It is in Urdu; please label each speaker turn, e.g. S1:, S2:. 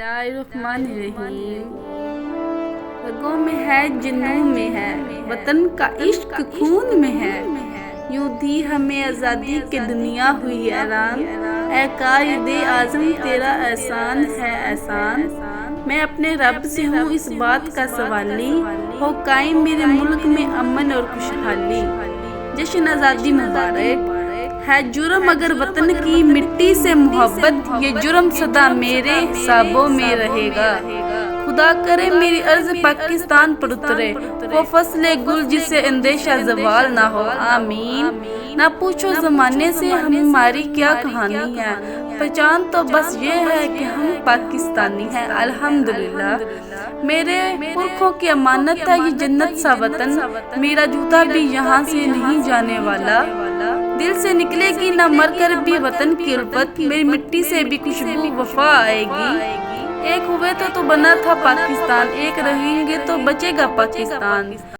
S1: الرحمن الرحیم۔ رگوں میں ہے، جنوں میں ہے، وطن کا عشق خون میں ہے۔ یوں دی ہمیں آزادی کہ دنیا ہوئی حیران۔ اے قائد اعظم تیرا احسان ہے احسان۔ میں اپنے رب سے ہوں اس بات کا سوالی، ہو قائم میرے ملک میں امن اور خوشحالی۔ جشن آزادی مبارک۔ ہے جرم اگر وطن کی مٹی سے محبت، یہ جرم سدا میرے حسابوں میں رہے گا۔ خدا کرے میری عرض پاکستان پر اترے، وہ فصل گل جسے اندیشہ زوال نہ ہو، آمین۔ نہ پوچھو زمانے سے ہماری کیا کہانی ہے، پہچان تو بس یہ ہے کہ ہم پاکستانی ہیں، الحمدللہ۔ میرے پرکھوں کی امانت ہے یہ جنت سا وطن، میرا جوتا بھی یہاں سے نہیں جانے والا۔ دل سے نکلے گی نہ مر کر بھی وطن کی الفت، میری مٹی سے بھی خوشبو وفا آئے گی۔ ایک ہوئے تو بنا تھا پاکستان، ایک رہیں گے تو بچے گا پاکستان۔